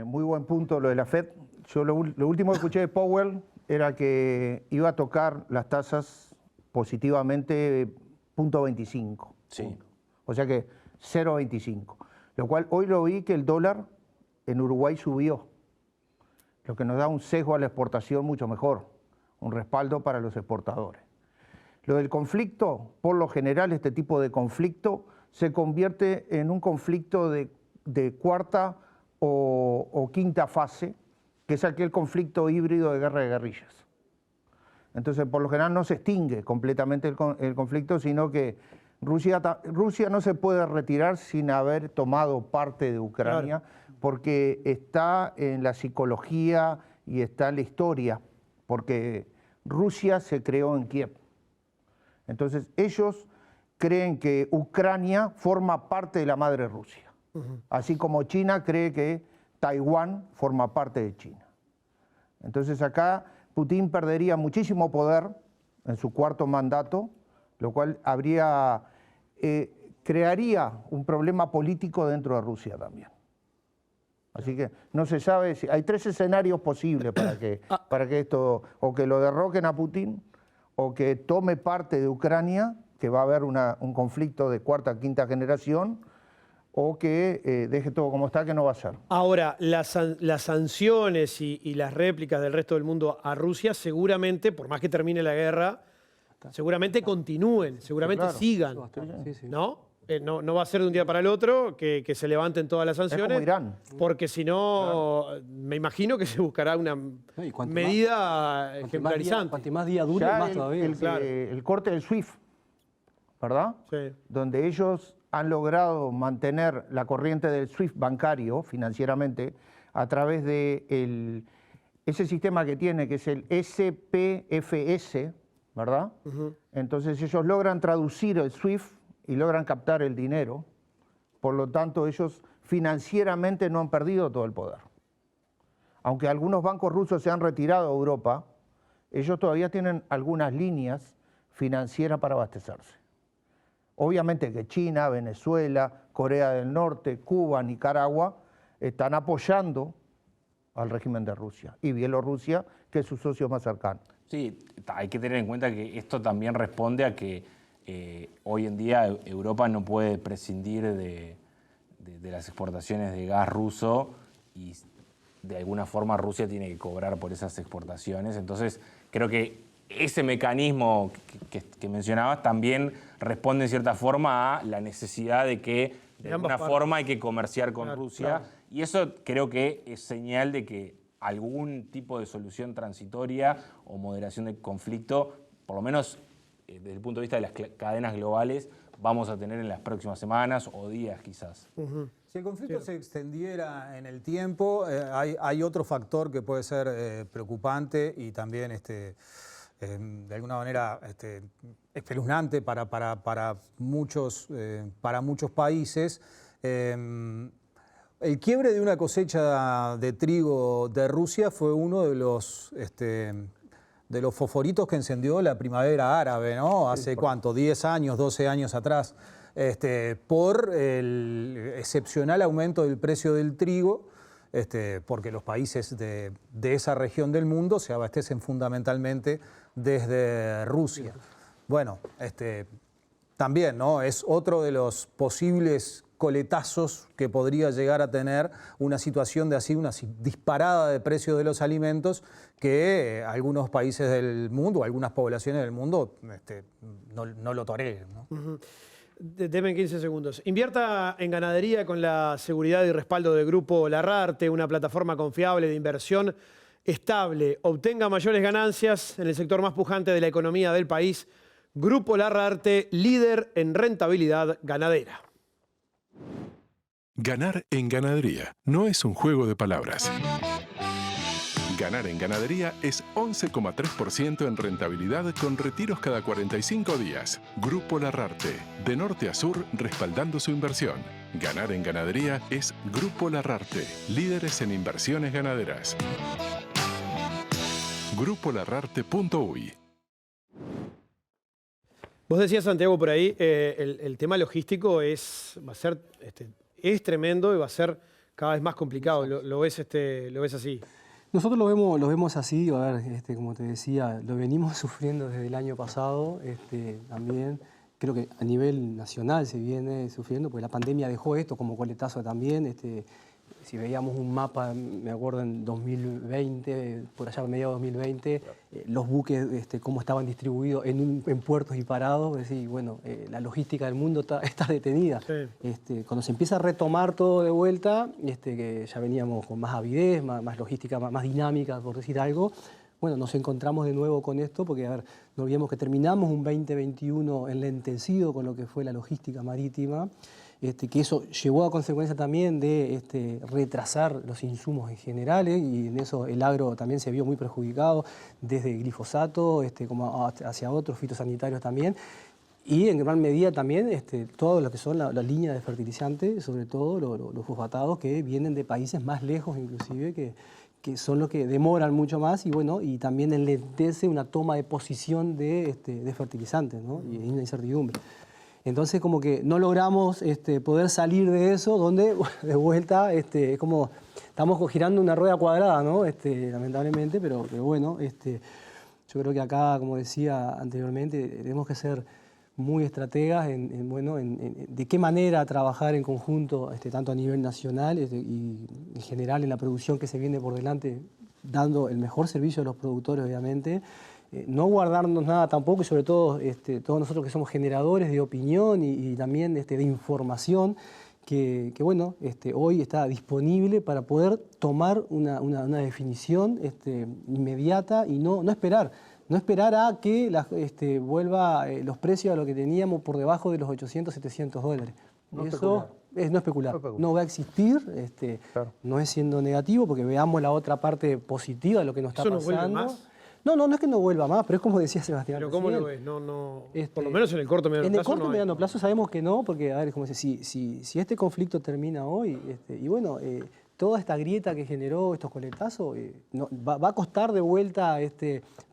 Muy buen punto lo de la Fed. Yo lo último que escuché de Powell era que iba a tocar las tasas positivamente 0.25. Sí. O sea que 0.25. Lo cual hoy lo vi que el dólar en Uruguay subió, lo que nos da un sesgo a la exportación mucho mejor, un respaldo para los exportadores. Lo del conflicto, por lo general este tipo de conflicto se convierte en un conflicto de cuarta o quinta fase, que es aquel conflicto híbrido de guerra de guerrillas. Entonces, por lo general no se extingue completamente el conflicto, sino que Rusia no se puede retirar sin haber tomado parte de Ucrania, porque está en la psicología y está en la historia, porque Rusia se creó en Kiev. Entonces, ellos creen que Ucrania forma parte de la madre Rusia, así como China cree que Taiwán forma parte de China. Entonces acá Putin perdería muchísimo poder en su cuarto mandato, lo cual crearía un problema político dentro de Rusia también. Así que no se sabe, hay tres escenarios posibles para que esto, o que lo derroquen a Putin, o que tome parte de Ucrania, que va a haber un conflicto de cuarta, quinta generación, o que deje todo como está, que no va a ser. Ahora, las sanciones y las réplicas del resto del mundo a Rusia seguramente, por más que termine la guerra, seguramente continúen, seguramente sigan, ¿no? No va a ser de un día para el otro que se levanten todas las sanciones. Es como Irán. Porque si no, me imagino que se buscará una medida ejemplarizante. Cuanto más día dure, más todavía. El corte del SWIFT, ¿verdad? Sí. Donde ellos han logrado mantener la corriente del SWIFT bancario financieramente a través de ese sistema que tiene, que es el SPFS, ¿verdad? Entonces ellos logran traducir el SWIFT y logran captar el dinero. Por lo tanto, ellos financieramente no han perdido todo el poder. Aunque algunos bancos rusos se han retirado a Europa, ellos todavía tienen algunas líneas financieras para abastecerse. Obviamente que China, Venezuela, Corea del Norte, Cuba, Nicaragua están apoyando al régimen de Rusia y Bielorrusia, que es su socio más cercano. Sí, hay que tener en cuenta que esto también responde a que hoy en día Europa no puede prescindir de las exportaciones de gas ruso y de alguna forma Rusia tiene que cobrar por esas exportaciones. Entonces, creo que ese mecanismo que mencionabas también responde en cierta forma a la necesidad de que de alguna forma hay que comerciar con Rusia. Claro. Y eso creo que es señal de que algún tipo de solución transitoria o moderación de conflicto, por lo menos desde el punto de vista de las cadenas globales, vamos a tener en las próximas semanas o días quizás. Si el conflicto se extendiera en el tiempo, hay otro factor que puede ser preocupante y también de alguna manera espeluznante para muchos países. El quiebre de una cosecha de trigo de Rusia fue uno de los fosforitos que encendió la primavera árabe, ¿no? Hace ¿cuánto? 10 años, 12 años atrás, por el excepcional aumento del precio del trigo, porque los países de esa región del mundo se abastecen fundamentalmente desde Rusia. Bueno, también, ¿no? Es otro de los posibles coletazos que podría llegar a tener una situación de así, una disparada de precios de los alimentos que algunos países del mundo, algunas poblaciones del mundo no lo tolereen, ¿no? Deme 15 segundos. Invierta en ganadería con la seguridad y respaldo del Grupo Larrarte, una plataforma confiable de inversión estable. Obtenga mayores ganancias en el sector más pujante de la economía del país. Grupo Larrarte, líder en rentabilidad ganadera. Ganar en ganadería no es un juego de palabras. Ganar en ganadería es 11,3% en rentabilidad con retiros cada 45 días. Grupo Larrarte, de norte a sur, respaldando su inversión. Ganar en ganadería es Grupo Larrarte, líderes en inversiones ganaderas. GrupoLarrarte.uy. Vos decías, Santiago, por ahí, el tema logístico es tremendo y va a ser cada vez más complicado. ¿Lo ves así? Nosotros lo vemos así, a ver, como te decía, lo venimos sufriendo desde el año pasado, también creo que a nivel nacional se viene sufriendo, porque la pandemia dejó esto como coletazo también. Si veíamos un mapa, me acuerdo en 2020, por allá a mediados de 2020, los buques, cómo estaban distribuidos en puertos y parados, es decir, bueno, la logística del mundo está detenida. Sí. Cuando se empieza a retomar todo de vuelta, que ya veníamos con más avidez, más logística, más dinámica, por decir algo, bueno, nos encontramos de nuevo con esto, porque, a ver, no olvidemos que terminamos un 2021 enlentecido con lo que fue la logística marítima, que eso llevó a consecuencia también de retrasar los insumos en general, y en eso el agro también se vio muy perjudicado, desde glifosato como hacia otros fitosanitarios también, y en gran medida también todo lo que son las líneas de fertilizantes, sobre todo los fosfatados que vienen de países más lejos inclusive, que son los que demoran mucho más y bueno, y también enlentece una toma de posición de fertilizantes, ¿no? Y hay una incertidumbre. Entonces como que no logramos poder salir de eso, donde de vuelta es como estamos girando una rueda cuadrada, ¿no? Lamentablemente, pero bueno, yo creo que acá, como decía anteriormente, tenemos que ser muy estrategas en de qué manera trabajar en conjunto, tanto a nivel nacional y en general en la producción que se viene por delante, dando el mejor servicio a los productores, obviamente. No guardarnos nada tampoco, y sobre todo todos nosotros que somos generadores de opinión y también de información, que bueno, hoy está disponible para poder tomar una definición inmediata y no esperar. No esperar a que vuelva los precios a lo que teníamos por debajo de los 800, 700 dólares. No eso es no especular. No especular. No va a existir, Claro. no es siendo negativo, porque veamos la otra parte positiva de lo que nos está ¿Eso pasando. no vuelve más? No es que no vuelva más, pero es como decía Sebastián. ¿Pero cómo recién. lo ves? Por lo menos en el corto mediano plazo. En el corto no mediano hay. plazo sabemos que no, porque, a ver, como si este conflicto termina hoy, y bueno, toda esta grieta que generó estos coletazos va a costar de vuelta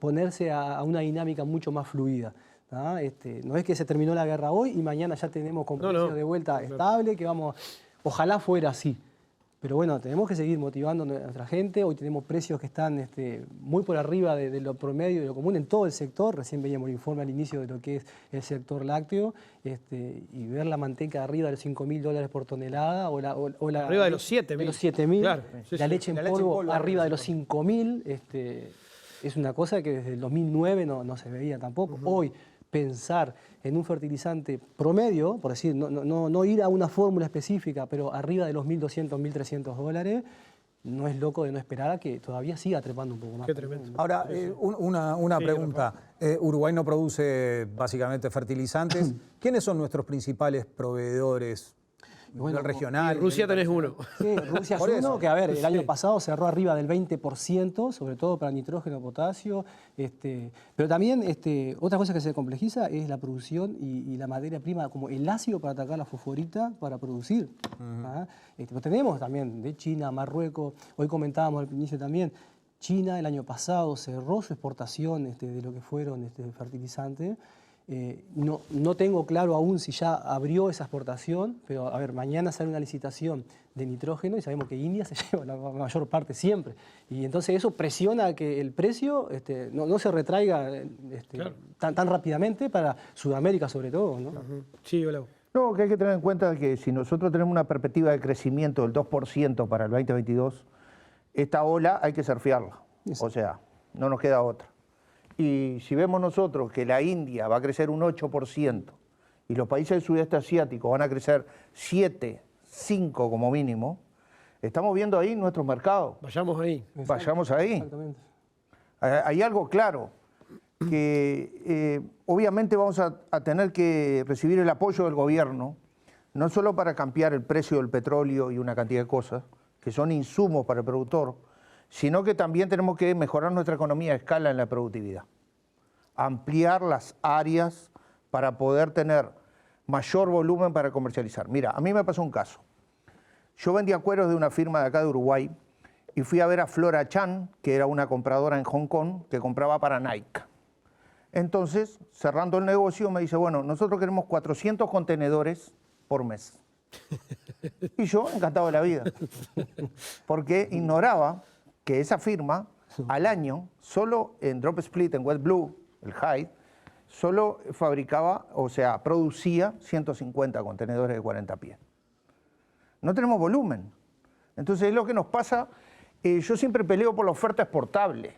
ponerse a una dinámica mucho más fluida. No es que se terminó la guerra hoy y mañana ya tenemos con precios de vuelta estable, que ojalá fuera así. Pero bueno, tenemos que seguir motivando a nuestra gente. Hoy tenemos precios que están muy por arriba de lo promedio, de lo común en todo el sector. Recién veíamos el informe al inicio de lo que es el sector lácteo. Y ver la manteca arriba de los $5.000 por tonelada. Arriba de los 7.000. De los 7.000. Claro, la leche en polvo arriba de los 5.000. Es una cosa que desde el 2009 no se veía tampoco. Hoy pensar en un fertilizante promedio, por decir, no ir a una fórmula específica, pero arriba de los $1.200, $1.300, no es loco de no esperar a que todavía siga trepando un poco más. Qué tremendo. Ahora, una pregunta. Uruguay no produce básicamente fertilizantes. ¿Quiénes son nuestros principales proveedores? Bueno, regional. En Rusia tenés uno. Sí, Rusia es uno que, a ver, el año pasado cerró arriba del 20%, sobre todo para nitrógeno, potasio. Pero también otra cosa que se complejiza es la producción y la materia prima, como el ácido para atacar la fosforita para producir. Pues tenemos también de China, Marruecos. Hoy comentábamos al inicio también, China el año pasado cerró su exportación de lo que fueron fertilizantes. No tengo claro aún si ya abrió esa exportación, pero a ver, mañana sale una licitación de nitrógeno y sabemos que India se lleva la mayor parte siempre. Y entonces eso presiona que el precio no se retraiga tan rápidamente para Sudamérica sobre todo, ¿no? Sí, hola. No, que hay que tener en cuenta que si nosotros tenemos una perspectiva de crecimiento del 2% para el 2022, esta ola hay que surfearla. O sea, no nos queda otra. Y si vemos nosotros que la India va a crecer un 8% y los países del sudeste asiático van a crecer 7, 5 como mínimo, estamos viendo ahí nuestros mercados. Vayamos ahí. Vayamos ahí. Exactamente. Hay algo claro, que obviamente vamos a tener que recibir el apoyo del gobierno, no solo para cambiar el precio del petróleo y una cantidad de cosas, que son insumos para el productor, sino que también tenemos que mejorar nuestra economía a escala en la productividad. Ampliar las áreas para poder tener mayor volumen para comercializar. Mira, a mí me pasó un caso. Yo vendía cueros de una firma de acá de Uruguay y fui a ver a Flora Chan, que era una compradora en Hong Kong, que compraba para Nike. Entonces, cerrando el negocio, me dice, bueno, nosotros queremos 400 contenedores por mes. Y yo, encantado de la vida, porque ignoraba que esa firma, al año, solo en Drop Split, en Wet Blue, el Hyde, solo fabricaba, o sea, producía 150 contenedores de 40 pies. No tenemos volumen. Entonces, es lo que nos pasa. Yo siempre peleo por la oferta exportable,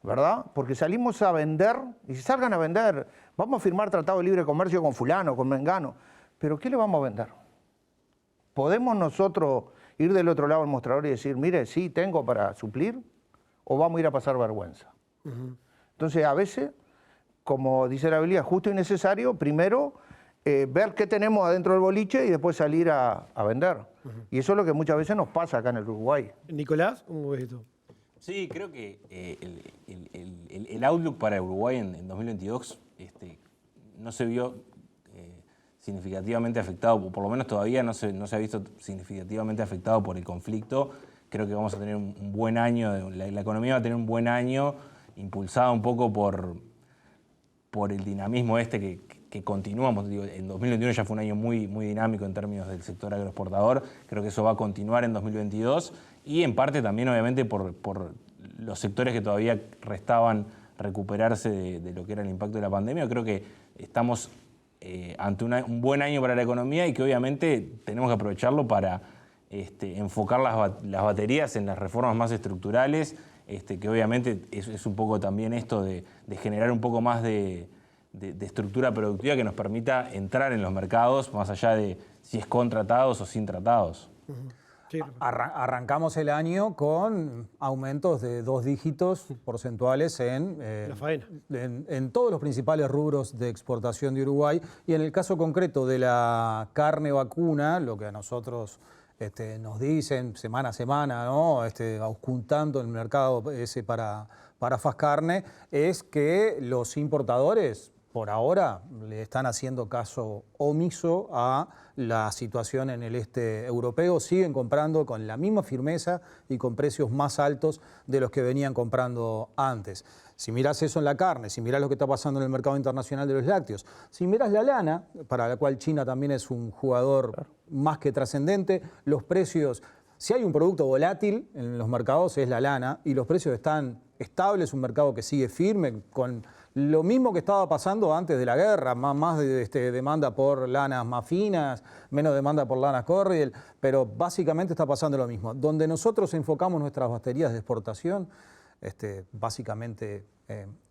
¿verdad? Porque salimos a vender, y si salgan a vender, vamos a firmar tratado de libre comercio con fulano, con mengano, pero ¿qué le vamos a vender? ¿Podemos nosotros ir del otro lado del mostrador y decir, mire, sí, tengo para suplir, o vamos a ir a pasar vergüenza? Entonces, a veces, como dice la Biblia, justo y necesario, primero ver qué tenemos adentro del boliche y después salir a vender. Y eso es lo que muchas veces nos pasa acá en el Uruguay. Nicolás, ¿cómo ves esto? Sí, creo que el outlook para Uruguay en 2022 no se vio significativamente afectado, o por lo menos todavía no se ha visto significativamente afectado por el conflicto. Creo que vamos a tener un buen año, la economía va a tener un buen año, impulsada un poco por el dinamismo que continuamos. Digo, en 2021 ya fue un año muy dinámico en términos del sector agroexportador. Creo que eso va a continuar en 2022 y en parte también obviamente por los sectores que todavía restaban recuperarse de lo que era el impacto de la pandemia. Creo que estamos ante un buen año para la economía y que obviamente tenemos que aprovecharlo para enfocar las baterías en las reformas más estructurales, que obviamente es un poco también esto de generar un poco más de estructura productiva que nos permita entrar en los mercados, más allá de si es con tratados o sin tratados. Sí. Arrancamos el año con aumentos de 2 dígitos porcentuales la faena. En todos los principales rubros de exportación de Uruguay. Y en el caso concreto de la carne vacuna, lo que a nosotros nos dicen semana a semana, ¿no? Auscultando el mercado ese para Fast Carne, es que los importadores, por ahora le están haciendo caso omiso a la situación en el este europeo. Siguen comprando con la misma firmeza y con precios más altos de los que venían comprando antes. Si mirás eso en la carne, si mirás lo que está pasando en el mercado internacional de los lácteos, si mirás la lana, para la cual China también es un jugador más que trascendente, los precios, si hay un producto volátil en los mercados es la lana y los precios están estables, un mercado que sigue firme con lo mismo que estaba pasando antes de la guerra, más demanda por lanas más finas, menos demanda por lanas Corriel, pero básicamente está pasando lo mismo. Donde nosotros enfocamos nuestras baterías de exportación, básicamente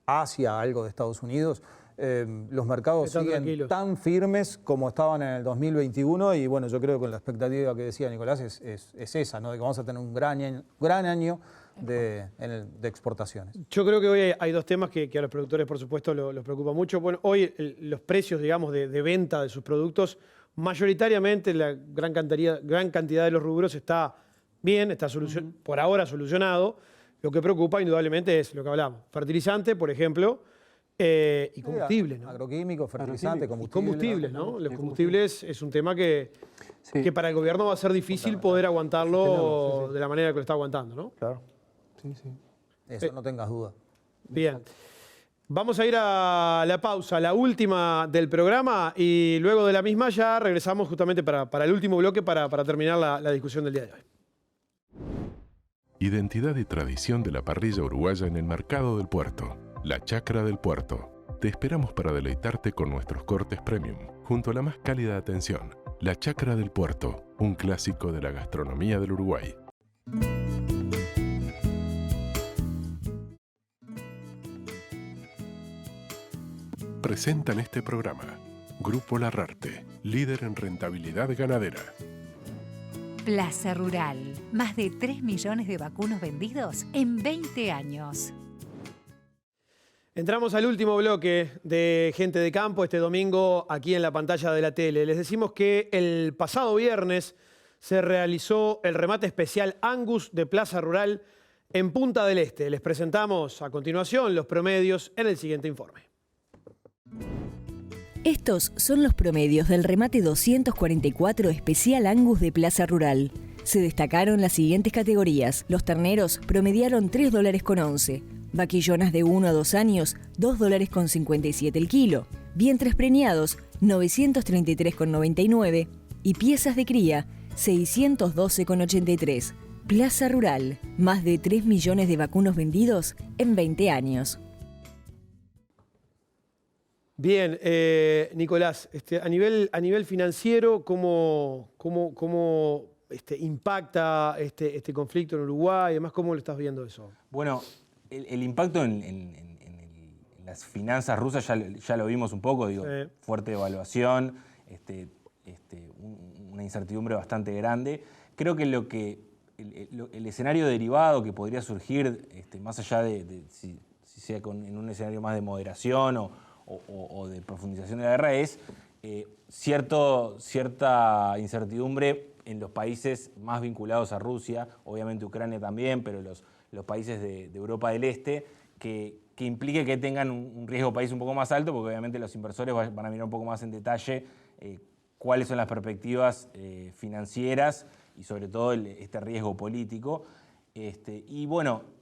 Asia, algo de Estados Unidos, los mercados siguen tan firmes como estaban en el 2021 y bueno, yo creo que la expectativa que decía Nicolás es esa, ¿no? De que vamos a tener un gran año de exportaciones. Yo creo que hoy hay dos temas que a los productores, por supuesto, los preocupa mucho. Bueno, hoy los precios, digamos, de venta de sus productos, mayoritariamente la gran cantidad de los rubros está bien, está por ahora solucionado. Lo que preocupa indudablemente es lo que hablamos, fertilizante, por ejemplo, y combustibles, ¿no? Agroquímicos, fertilizantes, combustibles, ¿no? Los combustibles es un tema que para el gobierno va a ser difícil poder aguantarlo de la manera que lo está aguantando, ¿no? Claro. Eso no tengas duda. Bien. Vamos a ir a la pausa, la última del programa, y luego de la misma ya regresamos justamente para el último bloque para terminar la discusión del día de hoy. Identidad y tradición de la parrilla uruguaya en el mercado del puerto. La Chacra del Puerto. Te esperamos para deleitarte con nuestros cortes premium, junto a la más cálida atención. La Chacra del Puerto, un clásico de la gastronomía del Uruguay. Presentan este programa Grupo Larrarte, líder en rentabilidad ganadera. Plaza Rural. Más de 3 millones de vacunos vendidos en 20 años. Entramos al último bloque de Gente de Campo este domingo aquí en la pantalla de la tele. Les decimos que el pasado viernes se realizó el remate especial Angus de Plaza Rural en Punta del Este. Les presentamos a continuación los promedios en el siguiente informe. Estos son los promedios del remate 244 especial Angus de Plaza Rural. Se destacaron las siguientes categorías. Los terneros promediaron $3,11. Vaquillonas de 1 a 2 años, $2,57 el kilo. Vientres preñados, $933,99. Y piezas de cría, $612,83. Plaza Rural, más de 3 millones de vacunos vendidos en 20 años. Bien, Nicolás, a nivel financiero, ¿cómo impacta este conflicto en Uruguay? Además, ¿cómo lo estás viendo eso? Bueno, el impacto en las finanzas rusas ya lo vimos un poco, digo, fuerte devaluación, una incertidumbre bastante grande. Creo que el escenario derivado que podría surgir, más allá de si sea en un escenario más de moderación o de profundización de la guerra, es cierta incertidumbre en los países más vinculados a Rusia, obviamente Ucrania también, pero los países de Europa del Este, que implique que tengan un riesgo país un poco más alto, porque obviamente los inversores van a mirar un poco más en detalle cuáles son las perspectivas financieras y sobre todo este riesgo político. Y bueno,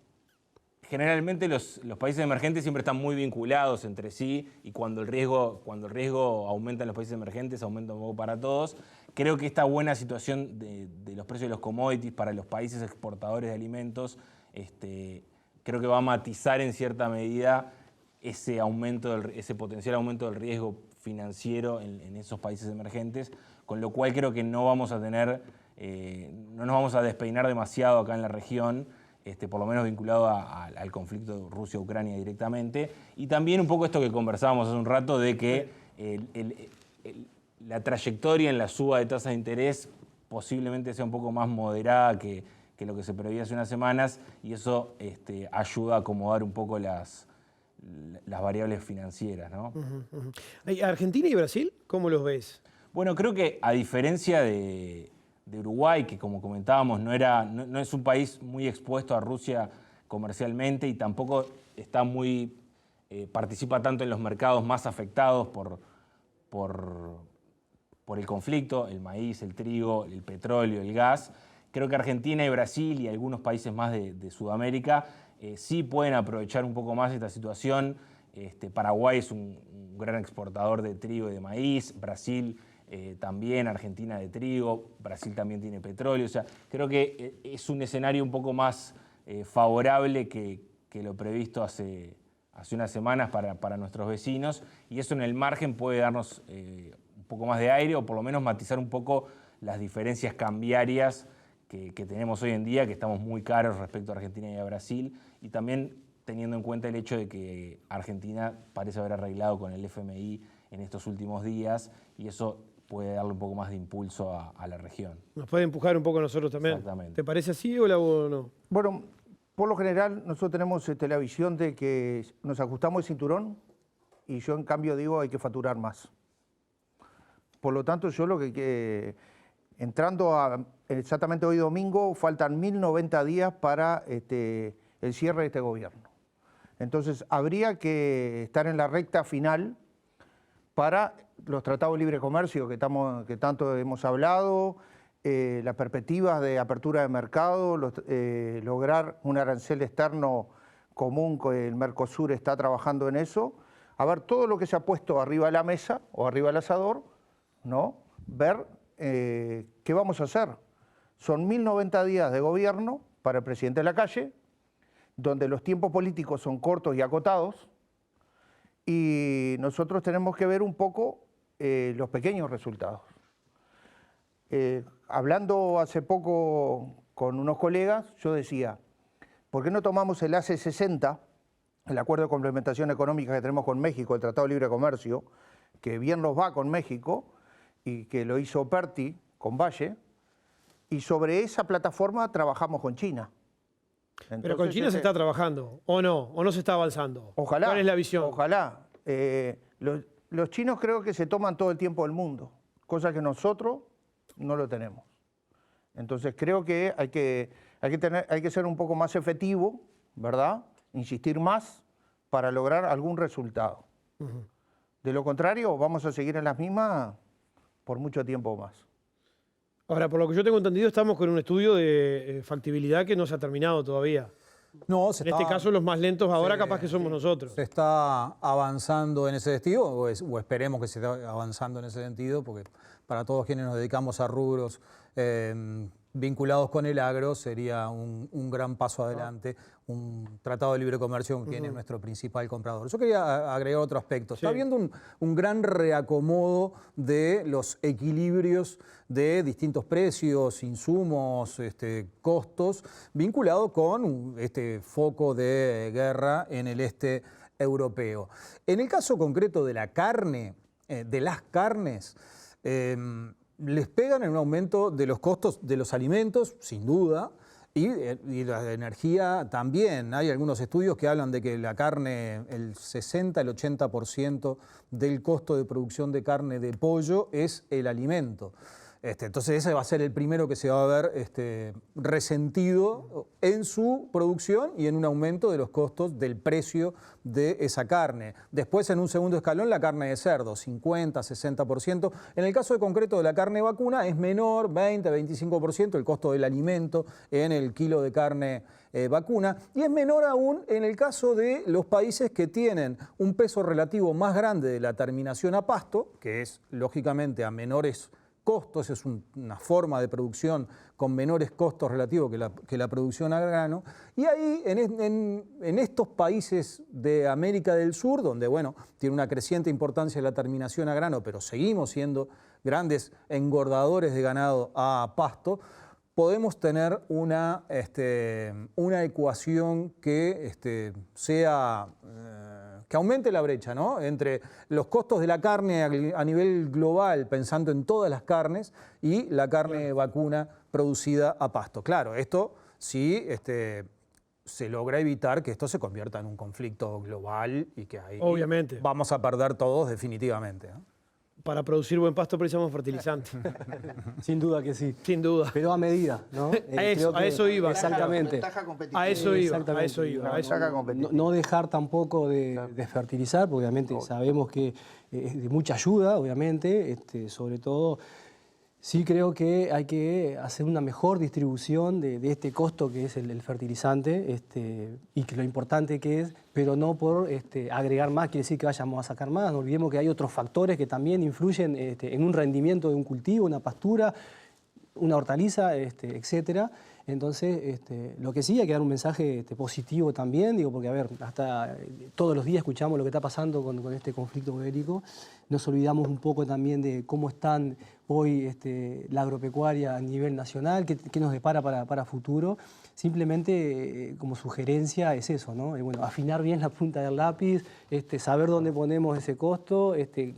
generalmente los países emergentes siempre están muy vinculados entre sí y cuando el riesgo aumenta en los países emergentes, aumenta un poco para todos. Creo que esta buena situación de los precios de los commodities para los países exportadores de alimentos creo que va a matizar en cierta medida ese potencial aumento del riesgo financiero en esos países emergentes, con lo cual creo que no nos vamos a despeinar demasiado acá en la región, por lo menos vinculado al conflicto de Rusia-Ucrania directamente. Y también un poco esto que conversábamos hace un rato de que la trayectoria en la suba de tasas de interés posiblemente sea un poco más moderada que lo que se preveía hace unas semanas, y eso ayuda a acomodar un poco las variables financieras, ¿no? ¿Argentina y Brasil cómo los ves? Bueno, creo que a diferencia de Uruguay, que como comentábamos no es un país muy expuesto a Rusia comercialmente y tampoco está muy participa tanto en los mercados más afectados por el conflicto, el maíz, el trigo, el petróleo, el gas. Creo que Argentina y Brasil y algunos países más de Sudamérica sí pueden aprovechar un poco más esta situación. Paraguay es un gran exportador de trigo y de maíz, Brasil también, Argentina de trigo, Brasil también tiene petróleo. O sea, creo que es un escenario un poco más favorable que lo previsto hace unas semanas para nuestros vecinos, y eso en el margen puede darnos un poco más de aire o por lo menos matizar un poco las diferencias cambiarias que tenemos hoy en día, que estamos muy caros respecto a Argentina y a Brasil, y también teniendo en cuenta el hecho de que Argentina parece haber arreglado con el FMI en estos últimos días, y eso puede darle un poco más de impulso a la región. Nos puede empujar un poco a nosotros también. Exactamente. ¿Te parece así o no? Bueno, por lo general nosotros tenemos la visión de que nos ajustamos el cinturón y yo en cambio digo hay que facturar más. Por lo tanto, yo lo que entrando exactamente hoy domingo, faltan 1090 días para el cierre de este gobierno. Entonces, habría que estar en la recta final para los tratados de libre comercio que tanto hemos hablado, las perspectivas de apertura de mercado, lograr un arancel externo común, que el Mercosur está trabajando en eso. A ver, todo lo que se ha puesto arriba de la mesa o arriba del asador, ¿no? Ver qué vamos a hacer. Son 1090 días de gobierno para el presidente de la calle, donde los tiempos políticos son cortos y acotados, y nosotros tenemos que ver un poco los pequeños resultados. Hablando hace poco con unos colegas, yo decía, ¿por qué no tomamos el AC60, el Acuerdo de Complementación Económica que tenemos con México, el Tratado de Libre Comercio, que bien nos va con México, y que lo hizo Perti con Valle, y sobre esa plataforma trabajamos con China. Entonces, pero con China se está trabajando, ¿o no se está avanzando? Ojalá. ¿Cuál es la visión? Ojalá. Los chinos creo que se toman todo el tiempo del mundo, cosa que nosotros no lo tenemos. Entonces creo que hay que ser un poco más efectivo, ¿verdad? Insistir más para lograr algún resultado. De lo contrario, vamos a seguir en las mismas por mucho tiempo más. Ahora, por lo que yo tengo entendido, estamos con un estudio de factibilidad que no se ha terminado todavía. No, en este caso, los más lentos ahora capaz que somos nosotros. Se está avanzando en ese sentido, o esperemos que se esté avanzando en ese sentido, porque para todos quienes nos dedicamos a rubros vinculados con el agro, sería un gran paso adelante, un tratado de libre comercio con quien es nuestro principal comprador. Yo quería agregar otro aspecto. Está habiendo un gran reacomodo de los equilibrios de distintos precios, insumos, costos, vinculado con este foco de guerra en el este europeo. En el caso concreto de la carne, de las carnes, les pegan en un aumento de los costos de los alimentos, sin duda, y la energía también. Hay algunos estudios que hablan de que la carne, el 60, el 80% del costo de producción de carne de pollo es el alimento. Entonces ese va a ser el primero que se va a ver resentido en su producción y en un aumento de los costos del precio de esa carne. Después, en un segundo escalón, la carne de cerdo, 50, 60%. En el caso concreto de la carne vacuna es menor, 20, 25% el costo del alimento en el kilo de carne vacuna, y es menor aún en el caso de los países que tienen un peso relativo más grande de la terminación a pasto, que es lógicamente a menores costos, es una forma de producción con menores costos relativos que la producción a grano. Y ahí, en estos países de América del Sur, donde bueno, tiene una creciente importancia la terminación a grano, pero seguimos siendo grandes engordadores de ganado a pasto, podemos tener una ecuación que que aumente la brecha, ¿no?, entre los costos de la carne a nivel global, pensando en todas las carnes, y la carne vacuna producida a pasto. Claro, esto sí se logra evitar que esto se convierta en un conflicto global y que ahí obviamente vamos a perder todos definitivamente, ¿no? para producir buen pasto precisamos fertilizante. Sin duda que sí. Sin duda. Pero a medida, ¿no? A eso iba. Exactamente. A eso iba. Exactamente. A eso iba. No dejar tampoco de fertilizar, porque obviamente sabemos que es de mucha ayuda, obviamente, sobre todo. Sí creo que hay que hacer una mejor distribución de este costo que es el fertilizante y que lo importante que es, pero no por agregar más, quiere decir que vayamos a sacar más. No olvidemos que hay otros factores que también influyen en un rendimiento de un cultivo, una pastura, una hortaliza, etcétera. Entonces, lo que sí hay que dar un mensaje positivo también, digo, porque a ver, hasta todos los días escuchamos lo que está pasando con este conflicto bélico. Nos olvidamos un poco también de cómo están hoy la agropecuaria a nivel nacional, qué nos depara para futuro. Simplemente como sugerencia es eso, ¿no? Bueno, afinar bien la punta del lápiz, saber dónde ponemos ese costo, qué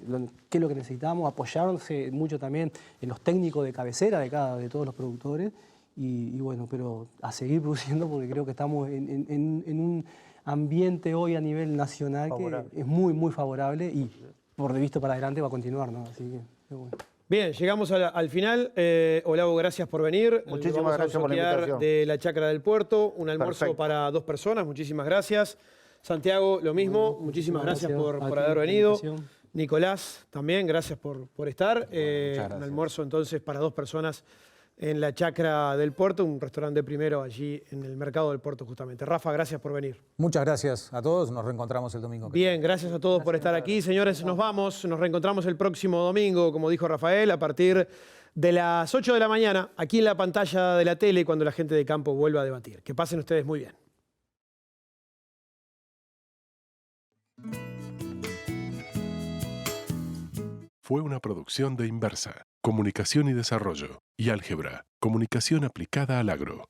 es lo que necesitamos, apoyarse mucho también en los técnicos de cabecera de todos los productores. Y bueno, pero a seguir produciendo porque creo que estamos en un ambiente hoy a nivel nacional favorable, que es muy, muy favorable y por de visto para adelante va a continuar, ¿no? Así que bueno. Bien, llegamos al final. Olavo, gracias por venir. Muchísimas gracias por la invitación. De la Chacra del Puerto, un almuerzo para 2 personas. Muchísimas gracias. Santiago, lo mismo. Muchísimas gracias por haber venido. Nicolás, también, gracias por estar. Un almuerzo entonces para 2 personas en la Chacra del Puerto, un restaurante primero allí en el mercado del Puerto justamente. Rafa, gracias por venir. Muchas gracias a todos, nos reencontramos el domingo. Bien, gracias a todos por estar aquí. Señores, nos vamos, nos reencontramos el próximo domingo, como dijo Rafael, a partir de las 8 de la mañana, aquí en la pantalla de la tele, cuando la gente de campo vuelva a debatir. Que pasen ustedes muy bien. Fue una producción de Inversa, Comunicación y Desarrollo, y Álgebra, Comunicación aplicada al agro.